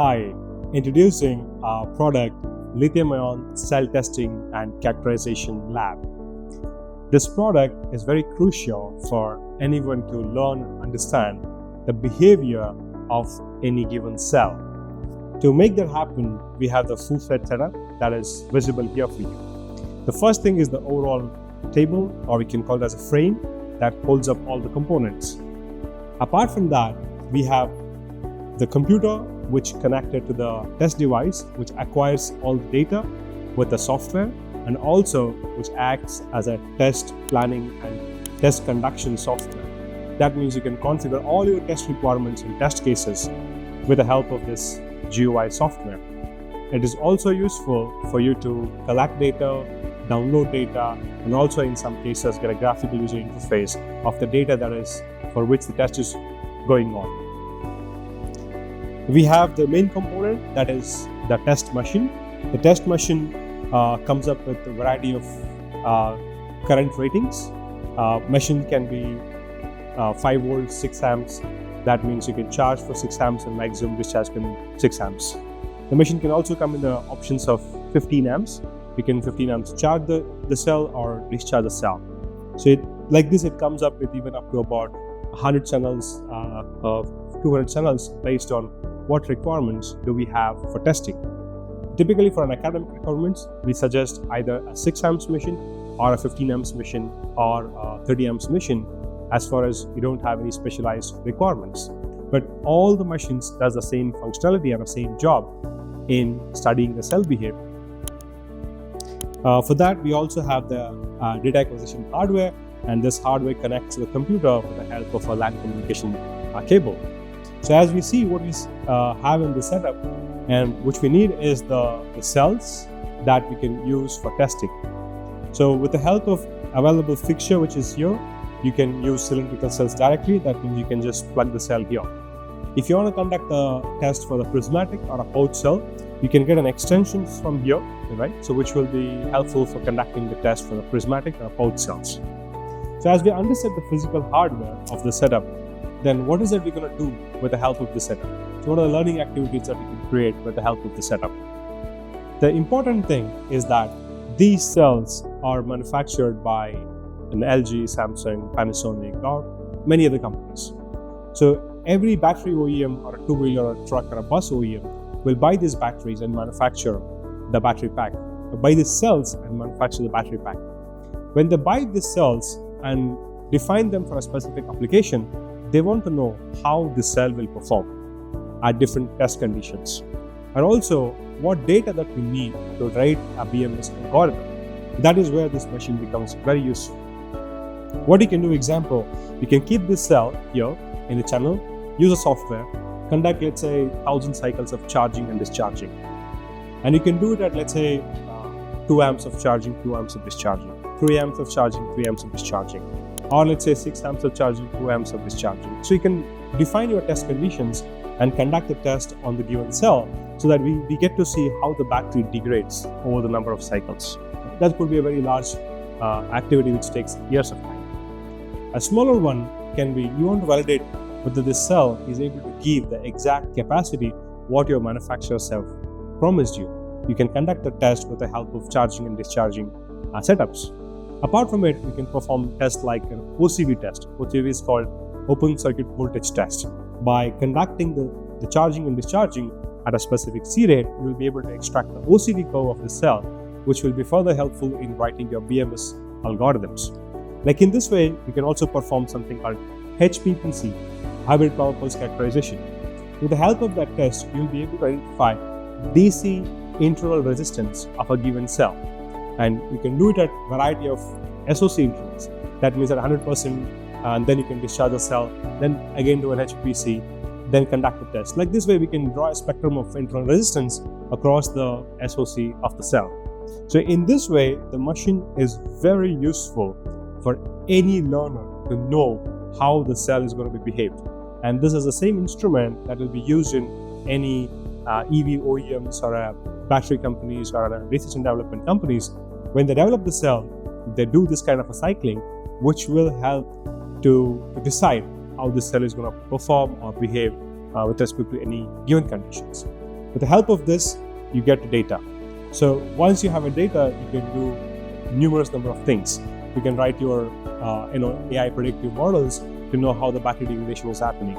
Hi, introducing our product Lithium-Ion Cell Testing and Characterization Lab. This product is very crucial for anyone to learn and understand the behavior of any given cell. To make that happen, we have the full-fledged setup that is visible here for you. The first thing is the overall table, or we can call it as a frame, that holds up all the components. Apart from that, we have the computer which connected to the test device, which acquires all the data with the software, and also which acts as a test planning and test conduction software. That means you can configure all your test requirements and test cases with the help of this GUI software. It is also useful for you to collect data, download data, and also in some cases get a graphical user interface of the data that is for which the test is going on. We have the main component, that is the test machine. The test machine comes up with a variety of current ratings. Machine can be 5 volts, 6 amps. That means you can charge for 6 amps and maximum discharge can be 6 amps. The machine can also come in the options of 15 amps. You can 15 amps charge the cell or discharge the cell. So like this, it comes up with even up to about 100 channels, 200 channels based on what requirements do we have for testing. Typically for an academic requirements, we suggest either a 6 amps machine or a 15 amps machine or a 30 amps machine, as far as you don't have any specialized requirements. But all the machines does the same functionality and the same job in studying the cell behavior. For that, we also have the data acquisition hardware, and this hardware connects to the computer with the help of a LAN communication cable. So as we see, what we have in the setup and which we need is the cells that we can use for testing. So with the help of available fixture, which is here, you can use cylindrical cells directly. That means you can just plug the cell here. If you want to conduct a test for the prismatic or a pouch cell, you can get an extension from here, right? So which will be helpful for conducting the test for the prismatic or pouch cells. So as we understand the physical hardware of the setup, then what is it we're going to do with the help of the setup? So what are the learning activities that we can create with the help of the setup? The important thing is that these cells are manufactured by an LG, Samsung, Panasonic, or many other companies. So every battery OEM or a two-wheeler or a truck or a bus OEM will buy these batteries and manufacture the battery pack, buy these cells and manufacture the battery pack. When they buy these cells and define them for a specific application, they want to know how the cell will perform at different test conditions, and also what data that we need to write a BMS algorithm. That is where this machine becomes very useful. What you can do, example, you can keep this cell here in the channel, use a software, conduct, let's say, 1,000 cycles of charging and discharging. And you can do it at, let's say, 2 amps of charging, 2 amps of discharging, 3 amps of charging, 3 amps of discharging. Or let's say 6 amps of charging, 2 amps of discharging. So you can define your test conditions and conduct the test on the given cell so that we get to see how the battery degrades over the number of cycles. That could be a very large activity which takes years of time. A smaller one can be, you want to validate whether this cell is able to give the exact capacity what your manufacturer self promised you. You can conduct the test with the help of charging and discharging setups. Apart from it, we can perform tests like an OCV test. OCV is called Open Circuit Voltage Test. By conducting the charging and discharging at a specific C rate, you will be able to extract the OCV curve of the cell, which will be further helpful in writing your BMS algorithms. Like in this way, you can also perform something called HPPC, Hybrid Power Pulse Characterization. With the help of that test, you will be able to identify DC internal resistance of a given cell. And you can do it at a variety of SOC intervals. That means at 100%, and then you can discharge the cell, then again do an HPC, then conduct the test. Like this way, we can draw a spectrum of internal resistance across the SOC of the cell. So in this way, the machine is very useful for any learner to know how the cell is going to be behaved. And this is the same instrument that will be used in any EV OEMs or battery companies or research and development companies. When they develop the cell, they do this kind of a cycling, which will help to decide how the cell is going to perform or behave with respect to any given conditions. With the help of this, you get data. So once you have a data, you can do numerous number of things. You can write your AI predictive models to know how the battery degradation is happening.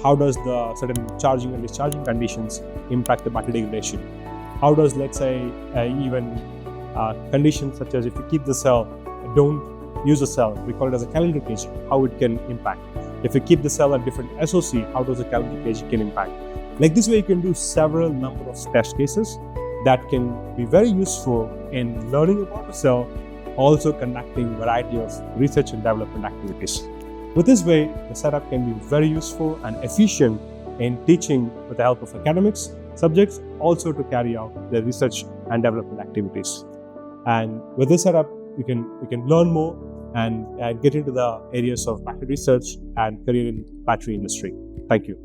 How does the certain charging and discharging conditions impact the battery degradation? How does, let's say, even conditions such as if you keep the cell, don't use the cell, we call it as a calendrication, how it can impact. If you keep the cell at different SOC, how does the calendrication can impact? Like this way, you can do several number of test cases that can be very useful in learning about the cell, also conducting variety of research and development activities. With this way, the setup can be very useful and efficient in teaching with the help of academics, subjects, also to carry out the research and development activities. And with this setup, you can learn more and get into the areas of battery research and career in battery industry. Thank you.